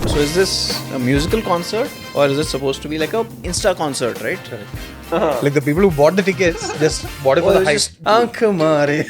So is this a musical concert or is it supposed to be like a Insta concert, right? Like the people who bought the tickets just bought it for the hype. Aankh mare.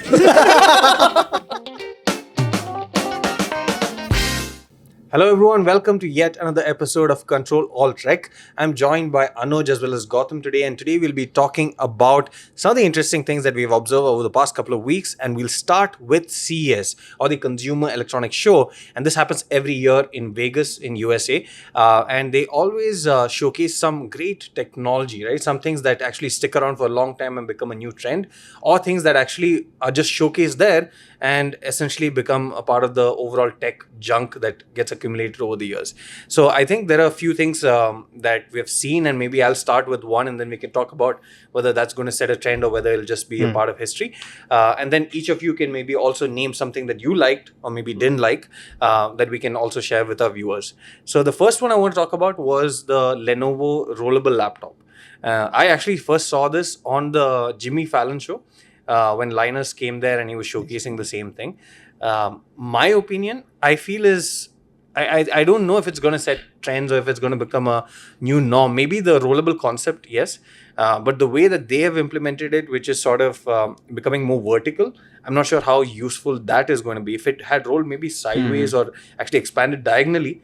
Hello everyone, welcome to yet another episode of Ctrl+Alt+Rec. I'm joined by Anuj as well as Gautam today, and today we'll be talking about some of the interesting things that we've observed over the past couple of weeks, and we'll start with CES, or the Consumer Electronics Show, and this happens every year in Vegas in USA, and they always showcase some great technology, right? Some things that actually stick around for a long time and become a new trend, or things that actually are just showcased there and essentially become a part of the overall tech junk that gets accumulated over the years. So I think there are a few things that we have seen, and maybe I'll start with one and then we can talk about whether that's going to set a trend or whether it'll just be a part of history. And then each of you can maybe also name something that you liked or maybe didn't like that we can also share with our viewers. So the first one I want to talk about was the Lenovo rollable laptop. I actually first saw this on the Jimmy Fallon show. When Linus came there and he was showcasing the same thing. My opinion, I feel is, I don't know if it's going to set trends or if it's going to become a new norm. Maybe the rollable concept, yes. But the way that they have implemented it, which is sort of becoming more vertical, I'm not sure how useful that is going to be. If it had rolled maybe sideways or actually expanded diagonally,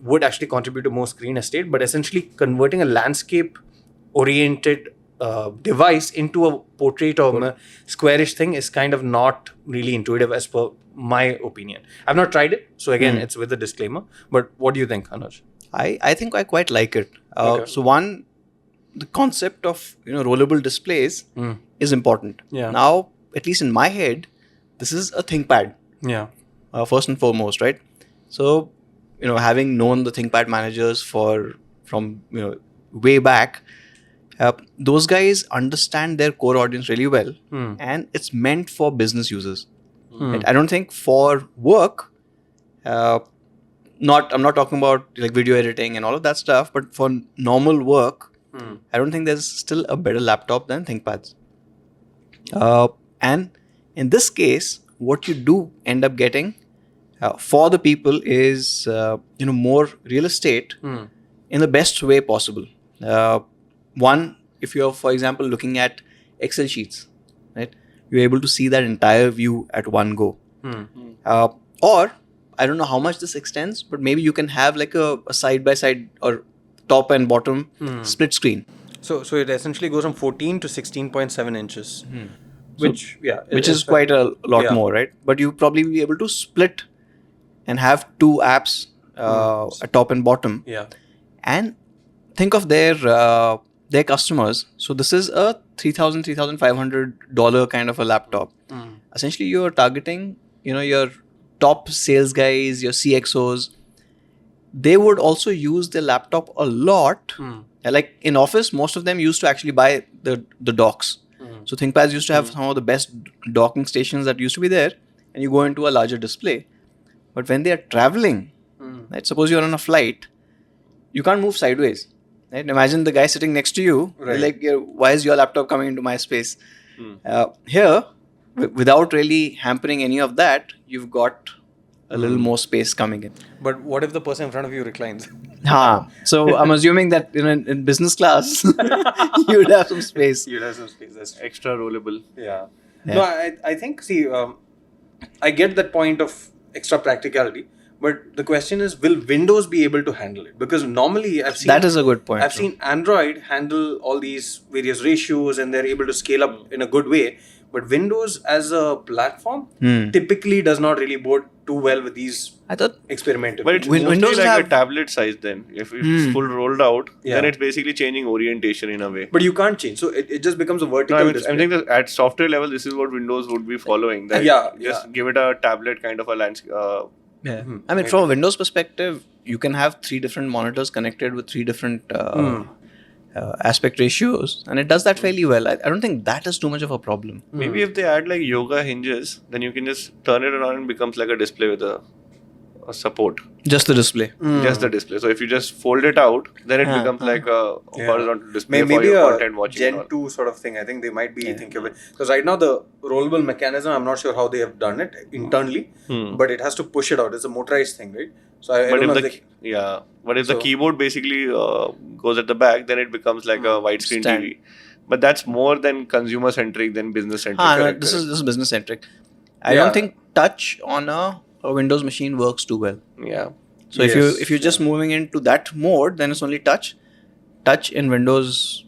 would actually contribute to more screen estate. But essentially converting a landscape-oriented device into a portrait or a squarish thing is kind of not really intuitive as per my opinion. I've not tried it, so again it's with a disclaimer, but what do you think, Anuj? I think I quite like it. So one, the concept of rollable displays is important. Yeah. Now, at least in my head, this is a ThinkPad. Yeah. First and foremost, right? So having known the ThinkPad managers from way back. Those guys understand their core audience really well, and it's meant for business users. Right? I don't think for work, I'm not talking about like video editing and all of that stuff, but for normal work, I don't think there's still a better laptop than ThinkPads. And in this case, what you do end up getting for the people is more real estate in the best way possible. One, if you're, for example, looking at Excel sheets, right, you're able to see that entire view at one go. Or, I don't know how much this extends, but maybe you can have like a side-by-side or top and bottom split screen. So it essentially goes from 14 to 16.7 inches, which is quite a lot more, right? But you probably be able to split and have two apps, a top and bottom. Yeah. And think of their customers. So this is a $3,000, $3,500 kind of a laptop. Essentially, you're targeting, your top sales guys, your CXOs. They would also use their laptop a lot. Like in office, most of them used to actually buy the docks. So ThinkPads used to have some of the best docking stations that used to be there, and you go into a larger display. But when they are traveling, right, suppose you're on a flight, you can't move sideways. Right? Imagine the guy sitting next to you, like, why is your laptop coming into my space? Here, without really hampering any of that, you've got a little more space coming in. But what if the person in front of you reclines? So I'm assuming that in business class, you'd have some space. You'd have some space. That's Extra rollable. Yeah. No, I think, I get that point of extra practicality. But the question is, will Windows be able to handle it? Because normally I've seen... That is a good point. I've seen Android handle all these various ratios and they're able to scale up in a good way. But Windows as a platform typically does not really board too well with these experimental. But it's Windows like a tablet size then. If it's full rolled out, then it's basically changing orientation in a way. But you can't change. So it just becomes a vertical display. I think that at software level, this is what Windows would be following. That just give it a tablet kind of a landscape. I mean, from a Windows perspective, you can have 3 different monitors connected with 3 different aspect ratios, and it does that fairly well. I don't think that is too much of a problem. Maybe if they add like yoga hinges, then you can just turn it around and it becomes like a display with a support. Just the display. Just the display. So if you just fold it out, then it becomes like a horizontal display for Maybe your a content watching. Gen and all. 2 sort of thing. I think they might be thinking of it. Because right now the rollable mechanism, I'm not sure how they have done it internally, but it has to push it out. It's a motorized thing, right? So I don't know But if the keyboard basically goes at the back, then it becomes like a widescreen TV. But that's more than consumer centric than business centric. No, this is business centric. I don't think touch on a Windows machine works too well. Yeah. So if you're just moving into that mode, then it's only touch. Touch in Windows.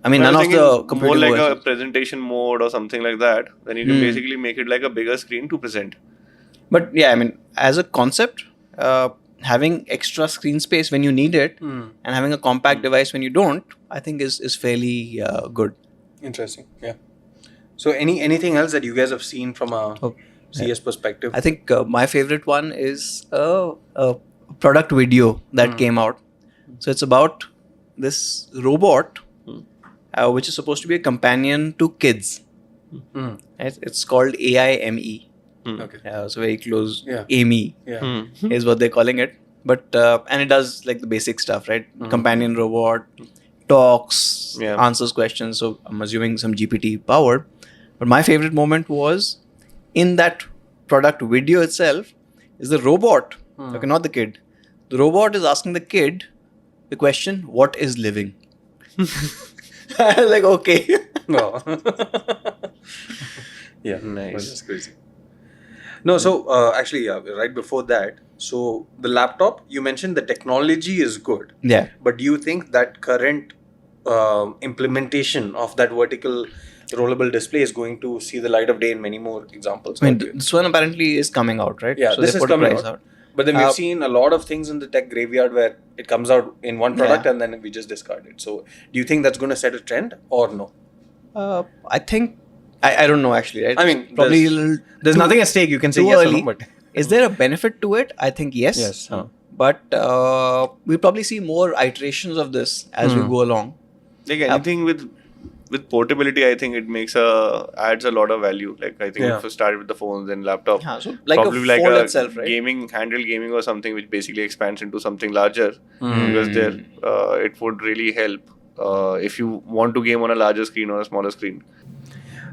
I mean, none of the computing more like versions. a presentation mode or something like that. Then you can basically make it like a bigger screen to present. But yeah, I mean, as a concept, having extra screen space when you need it and having a compact device when you don't, I think is fairly good. Interesting. Yeah. So anything else that you guys have seen from a CES perspective? I think my favorite one is a product video that came out. So it's about this robot which is supposed to be a companion to kids. It's called AIME. Okay. So very close. Yeah. AME Yeah. is what they're calling it. But and it does like the basic stuff, right? Companion robot, talks, answers questions. So I'm assuming some GPT powered. But my favorite moment was in that product video itself is the robot. Okay, not the kid. The robot is asking the kid the question, "What is living?" I was like, okay. No. Yeah. Nice. That's crazy. No, so actually, right before that, so the laptop, you mentioned the technology is good. Yeah. But do you think that current implementation of that vertical rollable display is going to see the light of day in many more examples? I mean, this one apparently is coming out, right? Yeah, so this they is put a coming price out. But then we've seen a lot of things in the tech graveyard where it comes out in one product and then we just discard it. So do you think that's going to set a trend or no? I think, I don't know actually, right? I mean, probably there's nothing at stake. You can say too yes early. or no, but Is there a benefit to it? I think yes. yes. But we'll probably see more iterations of this as we go along. Like anything with portability, I think it adds a lot of value. Like I think if you start with the phones and laptop, So like probably a like phone a itself, right? handheld gaming or something which basically expands into something larger. Because there it would really help if you want to game on a larger screen or a smaller screen.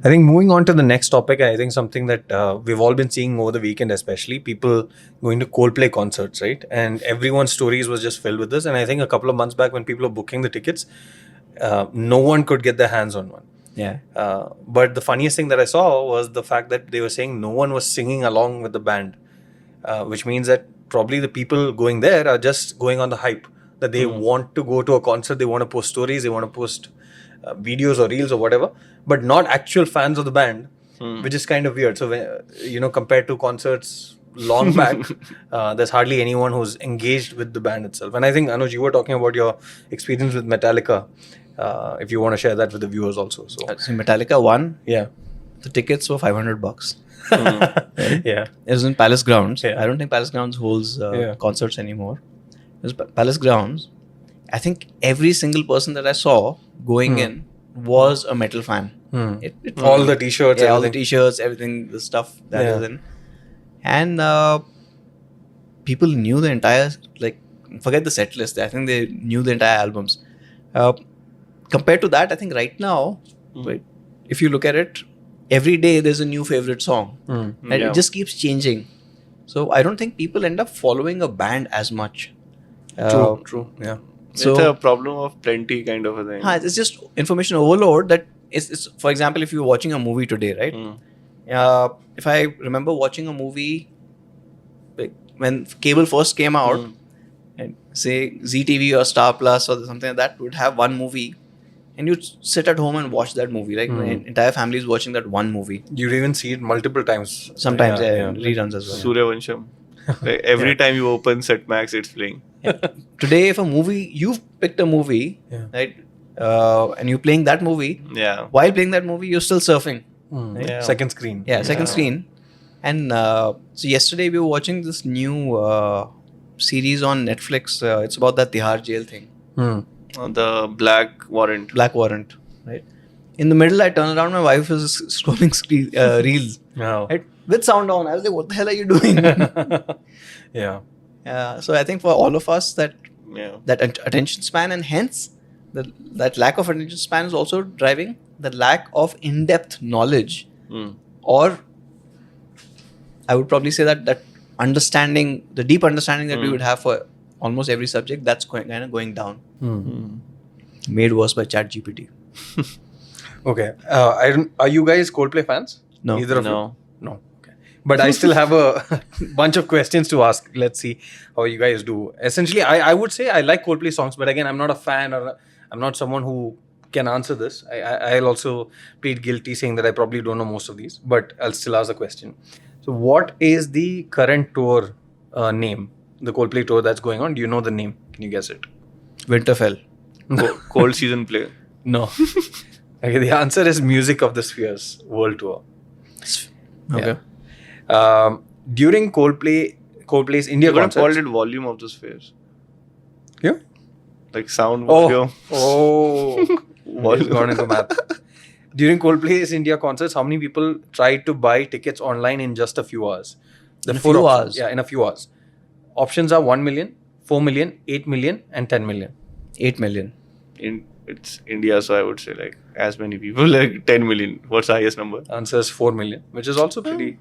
I think moving on to the next topic, I think something that we've all been seeing over the weekend, especially people going to Coldplay concerts, right? And everyone's stories was just filled with this. And I think a couple of months back when people were booking the tickets, no one could get their hands on one. Yeah. But the funniest thing that I saw was the fact that they were saying no one was singing along with the band, which means that probably the people going there are just going on the hype that they want to go to a concert, they want to post stories, they want to post videos or reels or whatever, but not actual fans of the band, which is kind of weird. So, compared to concerts long back, there's hardly anyone who's engaged with the band itself. And I think, Anuj, you were talking about your experience with Metallica. If you want to share that with the viewers also. So Metallica 1, yeah. the tickets were $500. Yeah. It was in Palace Grounds. Yeah. I don't think Palace Grounds holds concerts anymore. It was Palace Grounds. I think every single person that I saw going in was a metal fan. All the t-shirts, all the t-shirts, everything, the stuff that is in. And people knew the entire, forget the set list. I think they knew the entire albums. Compared to that, I think right now, if you look at it, every day there's a new favorite song. And it just keeps changing. So I don't think people end up following a band as much. True. Yeah. So, it's a problem of plenty kind of a thing. It's just information overload that it's for example, if you're watching a movie today, right? If I remember watching a movie when cable first came out, and say ZTV or Star Plus or something like that would have one movie, and you'd sit at home and watch that movie. Like my entire family is watching that one movie. You'd even see it multiple times. Sometimes reruns as well. Suryavansham. Like every time you open Setmax, it's playing. Today, if you've picked a movie, right, and you're playing that movie, while playing that movie, you're still surfing. Right? Second screen. Second screen. And so yesterday we were watching this new series on Netflix. It's about that Tihar jail thing. The Black Warrant. Black Warrant, right? In the middle, I turn around, my wife is scrolling reels. Oh. Right? with sound down. I was like, what the hell are you doing? Yeah. So I think for all of us that Yeah. attention span, and hence that lack of attention span is also driving the lack of in-depth knowledge, or I would probably say that understanding, the deep understanding that we would have for almost every subject, that's kind of going down. Made worse by ChatGPT. Okay. Are you guys Coldplay fans? No. Either of No. you? No. Okay. But I still have a bunch of questions to ask. Let's see how you guys do. Essentially, I would say I like Coldplay songs, but again, I'm not a fan, or I'm not someone who can answer this. I'll also plead guilty saying that I probably don't know most of these, but I'll still ask the question. So what is the current tour name? The Coldplay tour that's going on? Do you know the name? Can you guess it? Winterfell. Cold season play. No. Okay, the answer is Music of the Spheres World Tour. Okay. During Coldplay's India You could have called concert. it volume of the spheres. Yeah. Like sound Oh, volume. He's gone into math. During Coldplay's India concerts, how many people tried to buy tickets online in just a few hours? In a four few options. hours? Yeah, in a few hours. Options are 1 million, 4 million, 8 million, and 10 million. 8 million. It's India, so I would say like as many people, like 10 million. What's the highest number? Answer is 4 million, which is also pretty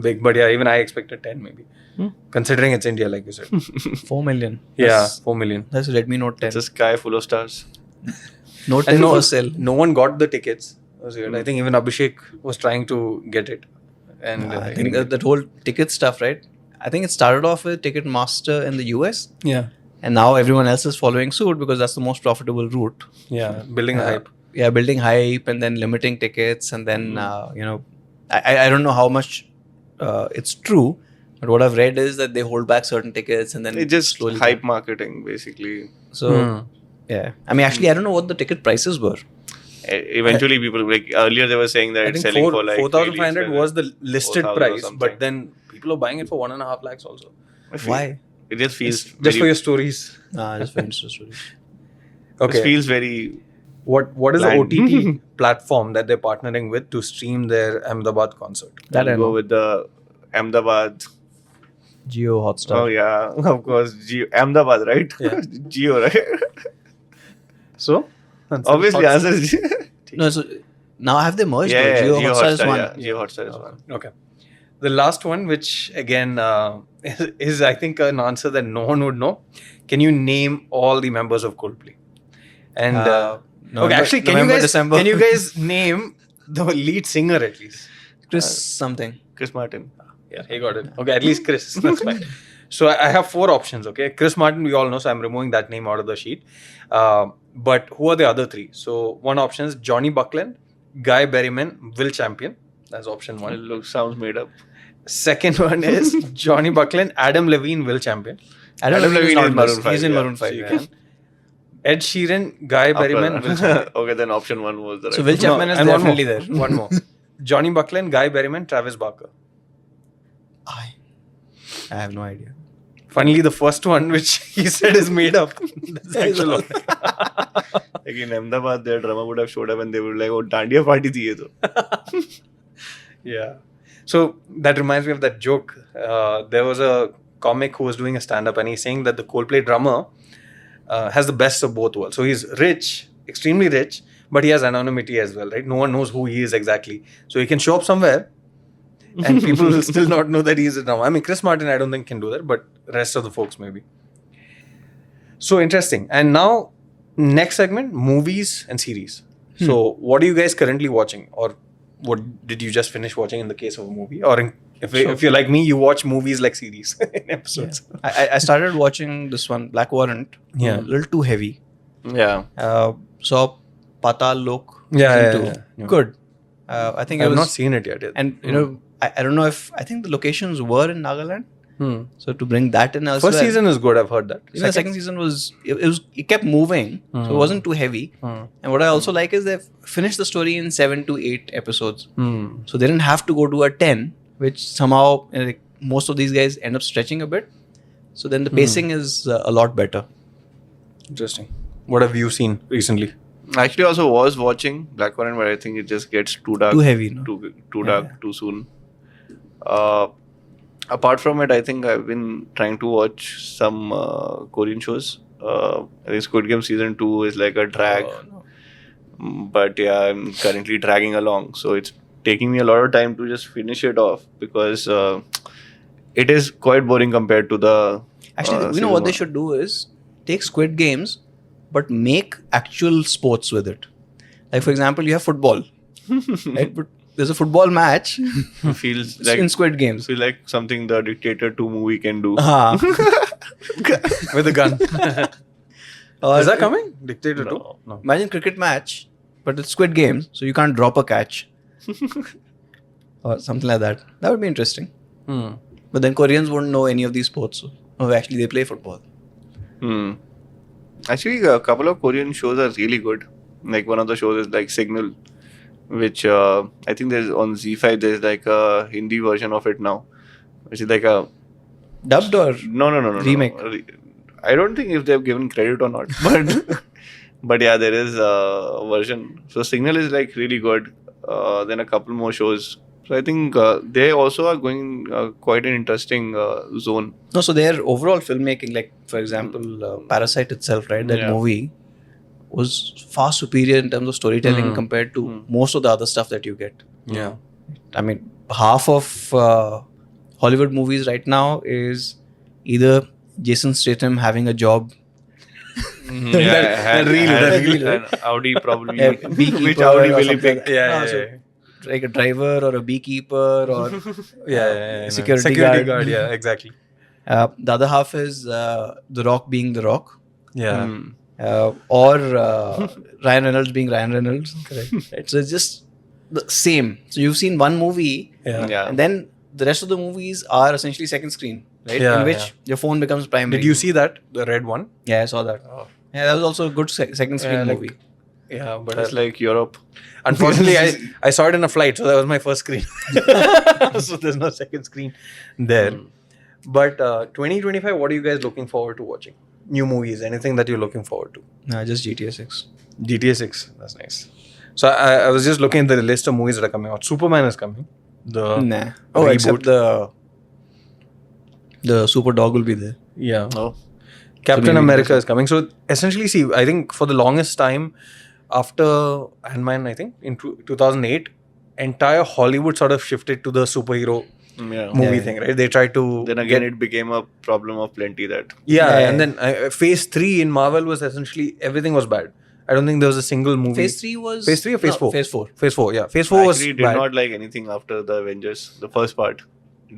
big. But yeah, even I expected 10 maybe. Considering it's India, like you said. 4 million. Yeah, 4 million. That's Redmi Note 10. It's a sky full of stars. Note And 10 for sale. no one got the tickets. It was weird. I think even Abhishek was trying to get it. And I think that whole ticket stuff, right? I think it started off with Ticketmaster in the US. yeah. And now everyone else is following suit because that's the most profitable route. Yeah, building the hype. Yeah, building hype and then limiting tickets. And then, I don't know how much it's true. But what I've read is that they hold back certain tickets and then It's just slowly hype marketing, basically. So, yeah. I mean, actually, I don't know what the ticket prices were. Eventually, people like earlier they were saying that I it's think selling for like 4,500 was the listed 4,000 or price, something. but then people are buying it for 1.5 lakhs also. Why? It just feels Just very, for your stories. Just for Insta stories. Okay. It feels very. What is bland. the OTT platform that they're partnering with to stream their Ahmedabad concert? That I I'll go know. with the Ahmedabad. Geo Hotstar. Oh yeah, of course, Ahmedabad, right? Yeah. Geo, right? So? Obviously, answer is No, so now have they merged? yeah, Geo Geo Hotstar is one. Yeah, Geo Hotstar is one. Okay. The last one, which again is I think an answer that no one would know. Can you name all the members of Coldplay? And November- actually, November, December. can you guys name the lead singer at least? Chris something. Chris Martin. Yeah, he got it. Okay, at least Chris. That's fine. So I have 4 options. Okay, Chris Martin, we all know, so I'm removing that name out of the sheet. But who are the other 3? So one option is Johnny Buckland, Guy Berryman, Will Champion. That's option It 1. sounds made up. Second one is Johnny Buckland, Adam Levine, Will Champion. Adam Levine Levine is is not Maroon Maroon 5, He's in yeah. Maroon 5. So you yeah. can. Ed Sheeran, Guy Berryman, Will Champion. Okay, then option 1 was the right So Will one. Chapman is and one definitely more. there. One more. Johnny Buckland, Guy Berryman, Travis Barker. I have no idea. Finally, the first one, which he said is made up. That's the actual one. Like in Ahmedabad, their drummer would have showed up and they would like, oh, Dandiya party thi ye to. Yeah. So that reminds me of that joke. There was a comic who was doing a stand-up and he's saying that the Coldplay drummer has the best of both worlds. So he's rich, extremely rich, but he has anonymity as well, right? No one knows who he is exactly. So he can show up somewhere and people will still not know that he's a drummer. I mean, Chris Martin, I don't think can do that, but rest of the folks maybe. So interesting. And now, next segment, movies and series. So what are you guys currently watching? Or what did you just finish watching in the case of a movie? Or if you're like me, you watch movies like series in episodes. I started watching this one, Black Warrant. Yeah. A little too heavy. Yeah. Saw Patal Lok. Yeah, season yeah, 2. yeah. Good. I think it I've was. not seen it yet. And I don't know if I think the locations were in Nagaland. So to bring that in as First well. season is good, I've heard that. Even the second season was it kept moving, so it wasn't too heavy. And what I also like is they've finished the story in 7 to 8 episodes, so they didn't have to go to a 10, which somehow like, most of these guys end up stretching a bit. So then the pacing is a lot better. Interesting. What have you seen recently? Actually, I also was watching Black Warrant, but I think it just gets too dark. Too heavy, no? Too dark, too soon. Apart from it, I think I've been trying to watch some Korean shows. I think Squid Game season 2 is like a drag. Oh, no. But yeah, I'm currently dragging along. So it's taking me a lot of time to just finish it off because it is quite boring compared to the. Actually, you know season what they one. should do is take Squid Games, but make actual sports with it. Like for example, you have football, right? But there's a football match Feels like in Squid Games. feel like something the Dictator 2 movie can do. Ah. With a gun. Or Is that coming? Dictator No. 2? No. Imagine cricket match, but it's Squid Games, so you can't drop a catch or something like that. That would be interesting. But then Koreans wouldn't know any of these sports. So, oh, actually, they play football. Actually, a couple of Korean shows are really good. Like one of the shows is like Signal, which I think there's on Z5. There's like a Hindi version of it now, which is like a Dubbed or no remake? I don't think if they've given credit or not, but yeah, there is a version. So Signal is like really good. Then a couple more shows. So I think they also are going quite an interesting zone. No, so their overall filmmaking, like for example, Parasite itself, right? That Yeah. movie was far superior in terms of storytelling compared to most of the other stuff that you get. Yeah. I mean, half of Hollywood movies right now is either Jason Statham having a job, That really- an Audi probably, a beekeeper which Audi or will he something pick? like that. Yeah, No, yeah, so yeah. like a driver or a beekeeper or Yeah. security guard. guard. Yeah, exactly. the other half is The Rock being The Rock. Yeah. Or Ryan Reynolds being Ryan Reynolds. Correct. Right? So it's just the same. So you've seen one movie, Yeah. and then the rest of the movies are essentially second screen, right? Yeah, In which yeah. your phone becomes primary. Did you see that? The red one? Yeah, I saw that. Yeah, that was also a good second screen Yeah, like- movie. Yeah, but It's like Europe. unfortunately, I saw it in a flight, so that was my first screen. So there's no second screen there. But 2025, what are you guys looking forward to watching? New movies, anything that you're looking forward to? Nah, just GTA 6. GTA 6, that's nice. So I was just looking at the list of movies that are coming out. Superman is coming. The Nah. Oh, reboot. except the super dog will be there. Yeah. Oh. Captain maybe America is coming. So essentially, see, I think for the longest time, after Ant-Man, I think in 2008, entire Hollywood sort of shifted to the superhero Yeah. movie thing, right? They tried to Then again, it became a problem of plenty that. yeah, Yeah. and then Phase 3 in Marvel was essentially everything was bad. I don't think there was a single movie. Phase 3 was... Phase 3 or Phase 4? Phase 4. Phase 4, yeah. Phase 4 was Actually, did bad. not like anything after the Avengers, the first part.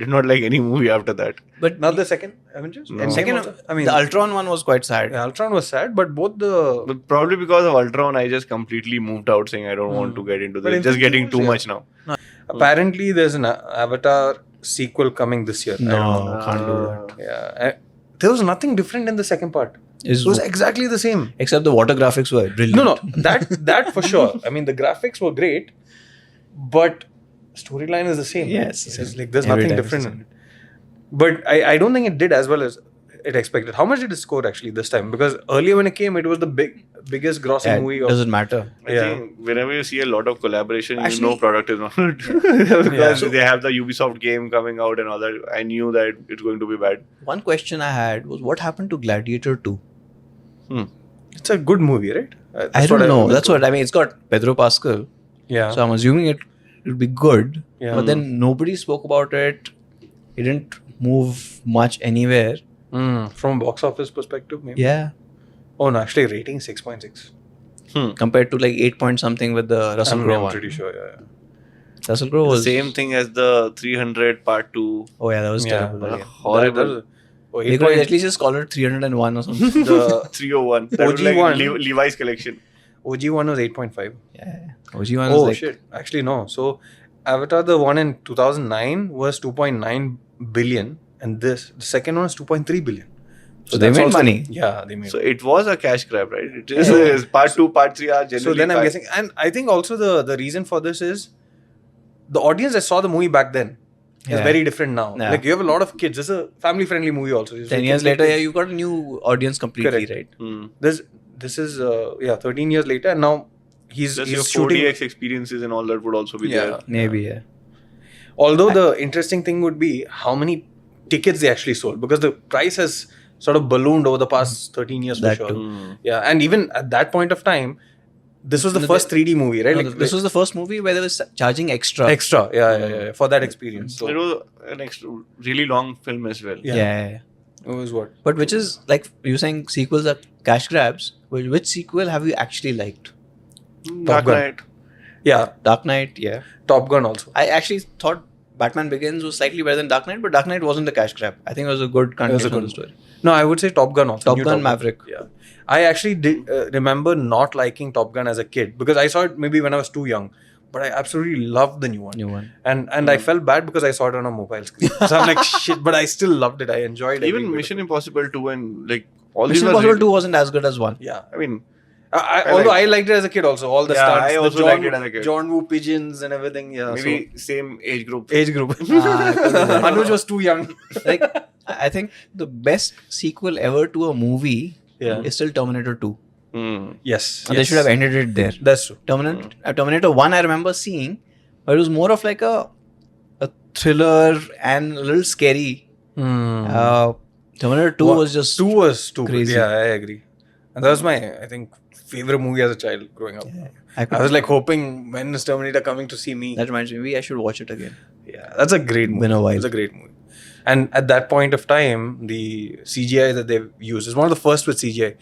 Did not like any movie after that. But Not the second Avengers? No. And second, also- I mean, the Ultron one was quite sad. yeah, Ultron was sad, but both the... But probably because of Ultron, I just completely moved out saying I don't want to get into But this. Just Infinity getting Wars, too yeah. much now. Apparently, there's an Avatar sequel coming this year. I don't know. No, can't do that. Yeah. There was nothing different in the second part. Is It was exactly the same. except the water graphics were brilliant. No, that for sure. I mean, the graphics were great, but storyline is the same. Yes, It's like there's every nothing time it's different the in it. But I don't think it did as well as it expected. How much did it score actually this time? Because earlier when it came, it was the biggest grossing Yeah, movie. it doesn't matter. I Yeah. think whenever you see a lot of collaboration, you Actually- know product is not good. Because Yeah. they have the Ubisoft game coming out and all that. I knew that it's going to be bad. One question I had was what happened to Gladiator 2? It's a good movie, right? I don't know. That's what I mean. It's got Pedro Pascal. Yeah. So I'm assuming it would be good. Yeah. But then nobody spoke about it. It didn't move much anywhere. From box office perspective, maybe. Yeah. Oh no, actually rating 6.6. Compared to like 8 point something with the Russell Crowe I'm one. pretty sure. Yeah. Russell Crowe The was... same thing as the 300 part 2. Oh yeah, that was Yeah. terrible. Uh, again. horrible. Oh, They could at least just call it 301 or something. The 301. That was like OG1. Levi's collection. OG one was 8.5. Yeah. OG one was Oh like... shit! Actually, no. So, Avatar, the one in 2009 was 2.9 billion, and the second one is 2.3 billion. So they that's made also- money. Yeah, they made. So it was a cash grab, right? It is part 2, part 3 are generally. So then I'm cash- guessing, and I think also the reason for this is the audience that saw the movie back then is Yeah. very different now. Yeah. Like you have a lot of kids. It's a family friendly movie also. 10 years later, yeah, you got a new audience completely, Correct. right? This is 13 years later, and now he's Just your shooting. 4DX experiences and all that would also be Yeah. there. Maybe, yeah. Although the interesting thing would be how many tickets they actually sold, because the price has sort of ballooned over the past 13 years for That sure. too. Yeah, and even at that point of time, this was the No, first 3D movie, right? No, Like, this was the first movie where they were charging extra. extra, yeah, for that experience. So It was an really long film as well. Yeah. it was what? But which is like you're saying sequels are cash grabs. Which sequel have you actually liked? Dark Gun. Knight. Yeah, Dark Knight, yeah. Top Gun also. I actually thought Batman Begins was slightly better than Dark Knight, but Dark Knight wasn't a cash grab. I think it was a good continuation of the story. No, I would say Top Gun also. Top New Gun Maverick. Yeah. I actually did remember not liking Top Gun as a kid because I saw it maybe when I was too young. But I absolutely loved the new one. And I felt bad because I saw it on a mobile screen. So I'm like, shit, but I still loved it. I enjoyed it. Even Mission Impossible 2 and like all Mission these Impossible 2 wasn't as good as 1. Yeah. I mean, Although I liked it as a kid also. All the Yeah, stunts. I the also liked it as a kid. John Woo pigeons and everything. Yeah. maybe same age group. So, age group. Ah, Anuj was too young. like, I think the best sequel ever to a movie is still Terminator 2. Yes. And they should have ended it there. That's true. Terminator 1 I remember seeing, but it was more of like a thriller and a little scary. Terminator 2 was just 2 was stupid. crazy. Yeah, I agree. And that was my, I think, favorite movie as a child growing up. I I was like hoping, when is Terminator coming to see me? that reminds me, maybe I should watch it again. Yeah, that's a great movie. Been a while. It's a great movie. And at that point of time, the CGI that they've used is one of the first with CGI.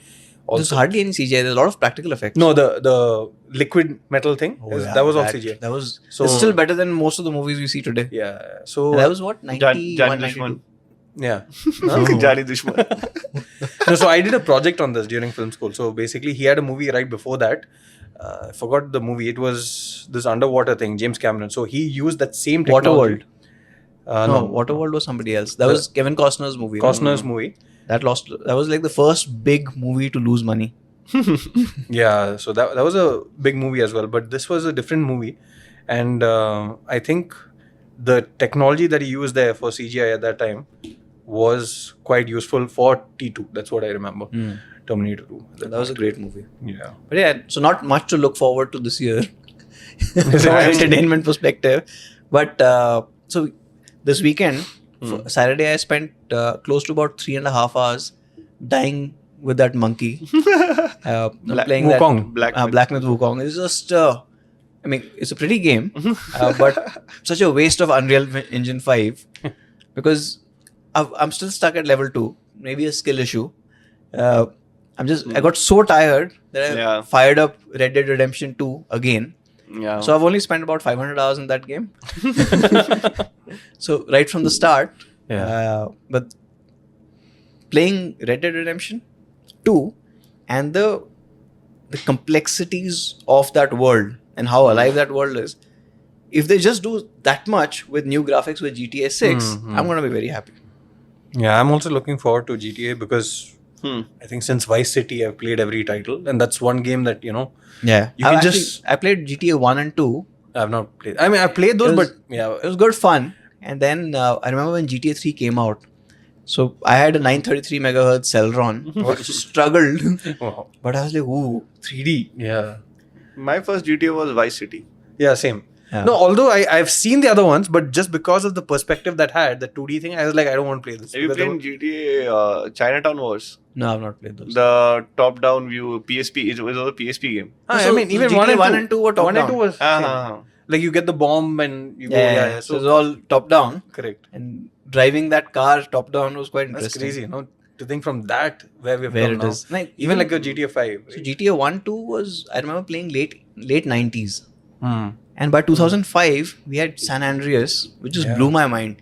There's hardly any CGI. There's a lot of practical effects. No, the liquid metal thing, that was all CGI. That was So- it's still better than most of the movies we see today. Yeah. So, And that was what? 91, Jani 92? Dushman. yeah. Jani Dushman. No, so I did a project on this during film school. So basically, he had a movie right before that. I forgot the movie. It was this underwater thing, James Cameron. So he used that same technology. Waterworld. No, Waterworld was somebody else. That was Kevin Costner's movie. Costner's movie. That was like the first big movie to lose money. Yeah, so that was a big movie as well. But this was a different movie. And I think the technology that he used there for CGI at that time was quite useful for T2. That's what I remember. Terminator 2. That was a great movie. Yeah. But yeah, so not much to look forward to this year from an entertainment perspective. But so this weekend, Saturday, I spent close to about 3.5 hours dying with that monkey. Playing Wukong. Black Myth Wukong. It's just, I mean, it's a pretty game, but such a waste of Unreal Engine 5 because I'm still stuck at level 2. Maybe a skill issue. I got so tired that I fired up Red Dead Redemption 2 again. Yeah. So I've only spent about 500 hours in that game. So right from the start, but playing Red Dead Redemption 2 and the complexities of that world and how alive that world is, if they just do that much with new graphics with GTA 6, I'm going to be very happy. Yeah, I'm also looking forward to GTA because I think since Vice City, I've played every title. And that's one game that, Yeah. I played GTA 1 and 2. I've not played. I mean, I've played those, but yeah. It was good fun. And then I remember when GTA 3 came out. So I had a 933 megahertz Celeron, which struggled. Wow. But I was like, ooh, 3D. Yeah. My first GTA was Vice City. Yeah, same. Yeah. No, although I've seen the other ones, but just because of the perspective that had, the 2D thing, I was like, I don't want to play this. Have you Because played GTA Chinatown Wars? No, I've not played those. The top-down view PSP. It was a PSP game. I mean, even GTA 1 and 2 were top 1 and down. 2 was Uh-huh. like you get the bomb and you go. Yeah. So it was all top down. Correct. And driving that car top down was quite That's interesting. crazy, to think from that where we've Where come it now. is. Like, Even like a GTA 5. So GTA 1, 2 was, I remember playing late 90s. Hmm. And by 2005, we had San Andreas, which just blew my mind.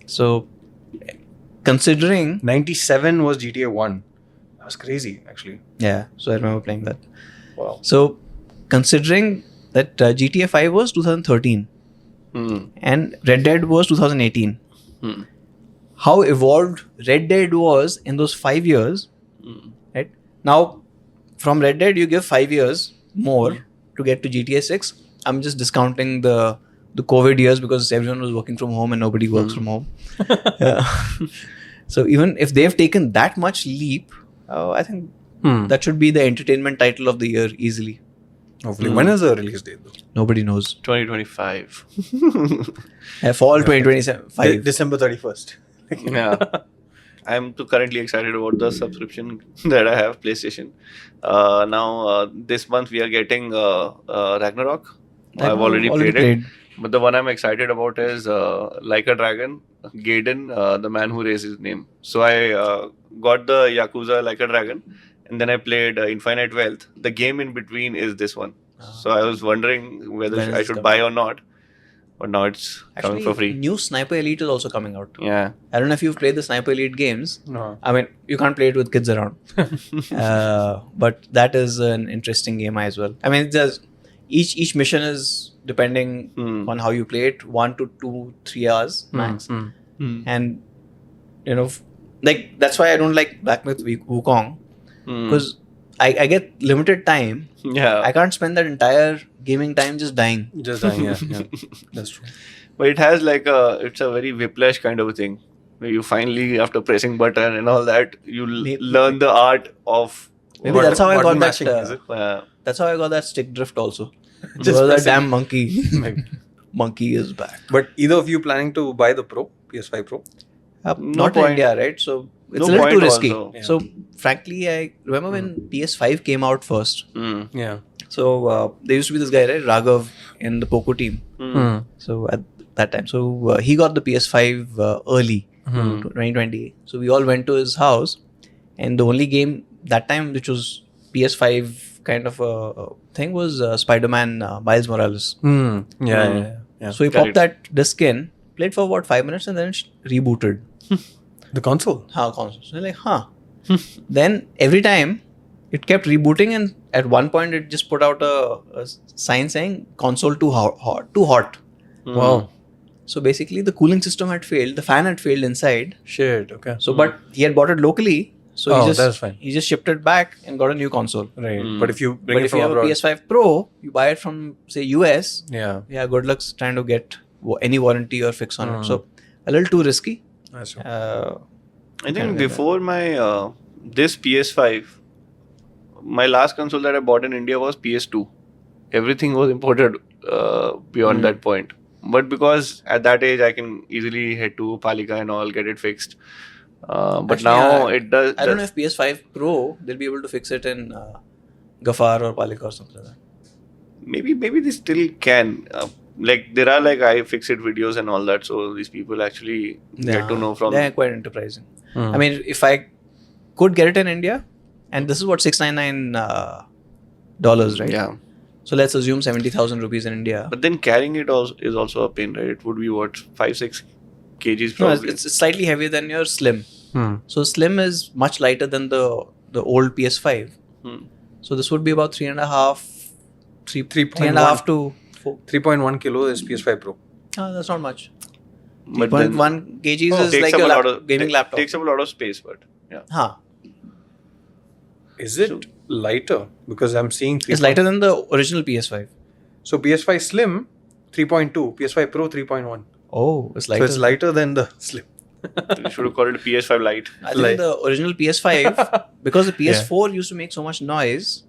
So, considering... 97 was GTA 1. That was crazy, actually. Yeah, so I remember playing that. Wow. So, considering that GTA 5 was 2013 and Red Dead was 2018, how evolved Red Dead was in those 5 years, right? Now, from Red Dead, you give 5 years more to get to GTA 6. I'm just discounting the COVID years because everyone was working from home and nobody works from home. So even if they've taken that much leap, I think that should be the entertainment title of the year easily. Hopefully. When is the release date though? Nobody knows. 2025. Fall 2025. December 31st. Yeah. I'm too currently excited about the subscription that I have, PlayStation. Now, this month we are getting Ragnarok. I've already played it. But the one I'm excited about is Like a Dragon, Gaiden, the man who raised his name. So I got the Yakuza Like a Dragon, and then I played Infinite Wealth. The game in between is this one. So I was wondering whether When is I it should coming? buy or not. But now it's coming for free. New Sniper Elite is also coming out. Yeah. I don't know if you've played the Sniper Elite games. No. I mean, you can't play it with kids around. But that is an interesting game as well. I mean, there's each mission is depending on how you play it, 1 to 2, 3 hours max. And like that's why I don't like Black Myth Wukong, because I get limited time. Yeah. I can't spend that entire gaming time just dying. Just dying, yeah. That's true. But it has like it's a very whiplash kind of a thing. Where you finally, after pressing button and all that, you learn the art of. Maybe that's how I got that. mashing, is it? That's how I got that stick drift also. Just Because that pressing. damn monkey. Monkey is back. But either of you planning to buy the Pro, PS5 Pro? Not in point. India, right? So it's No a little too point risky. also. Yeah. So frankly, I remember when PS5 came out first. Yeah. So there used to be this guy, right, Raghav, in the Poco team. So at that time, so he got the PS5 early, 2020. So we all went to his house, and the only game that time which was PS5 kind of a thing was Spider-Man Miles Morales. Yeah. So he popped that disc in, played for about 5 minutes, and then it rebooted. The console? Console. So like, Then every time it kept rebooting, and at one point it just put out a sign saying console too hot. Wow. So basically the cooling system had failed, the fan had failed inside. Shit, okay. So but he had bought it locally, so that's fine. he just shipped it back and got a new console. Right. But if you bring But it if from you have abroad, a PS5 Pro, you buy it from say US, yeah. good luck trying to get any warranty or fix on it. So a little too risky. That's true. I think before my this PS5, my last console that I bought in India was PS2. Everything was imported beyond that point. But because at that age I can easily head to Palika and all, get it fixed. But Actually, now it does. I don't know if PS5 Pro they'll be able to fix it in Gafar or Palika or something like that. Maybe they still can. Like there are like iFixit videos and all that, so these people actually get to know from. They're quite enterprising. I mean, if I could get it in India, and this is what $699 right? Yeah. So let's assume 70,000 rupees in India. But then carrying it is also a pain, right? It would be what 5-6 kgs No, probably. it's slightly heavier than your Slim. So Slim is much lighter than the old PS5. So this would be about 3.5 to 4. 3.1 kilo is PS5 Pro. That's not much. But then 3.1 kgs is takes like up a a lot of gaming laptop. Takes up a lot of space, but yeah. Is it lighter? Because I'm seeing It's lighter than the original PS5. So PS5 Slim 3.2, PS5 Pro 3.1. Oh, it's So lighter. it's lighter than the Slim. You should have called it PS5 Lite. I think the original PS5, because the PS4 used to make so much noise,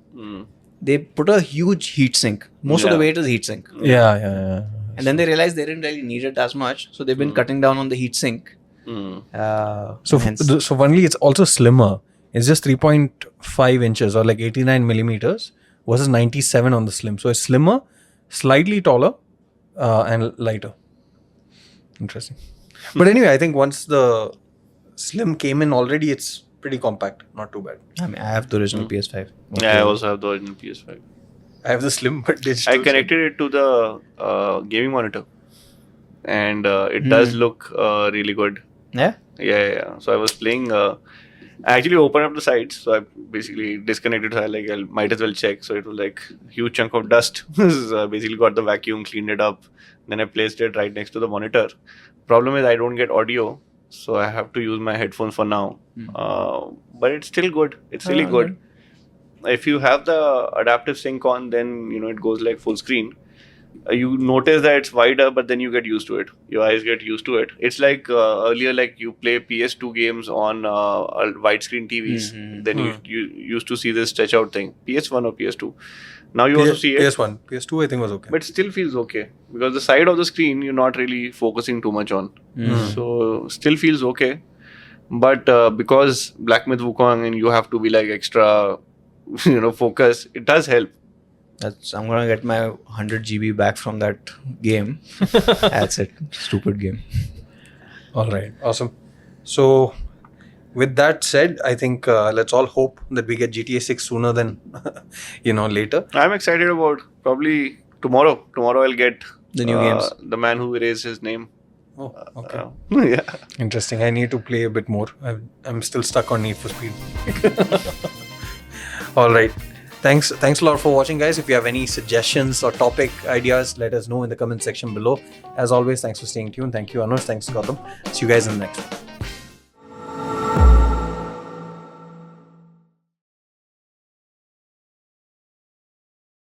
they put a huge heat sink. Most of the weight is heat sink. Yeah. And then they realized they didn't really need it as much. So they've been cutting down on the heat sink. So hence- so finally it's also slimmer. It's just 3.5 inches or like 89 millimeters versus 97 on the Slim. So it's slimmer, slightly taller, and lighter. Interesting. But anyway, I think once the Slim came in already, it's pretty compact. Not too bad. I mean, I have the original PS5. Yeah, I also have the original PS5. I have the Slim but digital. I connected it to the gaming monitor, and it does look really good. Yeah? Yeah. So I was playing. I actually opened up the sides, so I basically disconnected. So I might as well check. So it was like huge chunk of dust. So I basically got the vacuum, cleaned it up, then I placed it right next to the monitor. Problem is I don't get audio, so I have to use my headphones for now. But it's still good. It's really good. If you have the adaptive sync on, then it goes like full screen. you notice that it's wider, but then you get used to it. Your eyes get used to it. It's like earlier, like you play PS2 games on widescreen TVs. Then you used to see this stretch out thing. PS1 or PS2. Now you also see it. PS1. PS2 I think was okay. But still feels okay. Because the side of the screen, you're not really focusing too much on. So still feels okay. But because Black Myth Wukong and you have to be like extra, focus, it does help. I'm gonna get my 100 GB back from that game. That's it. Stupid game. All right. Awesome. So, with that said, I think let's all hope that we get GTA 6 sooner than, later. I'm excited about probably tomorrow. Tomorrow I'll get The new games. The man who erased his name. Oh, okay. Yeah. Interesting. I need to play a bit more. I'm still stuck on Need for Speed. All right. Thanks a lot for watching, guys. If you have any suggestions or topic ideas, let us know in the comment section below. As always, thanks for staying tuned. Thank you, Anush. Thanks, Gautam. See you guys in the next one.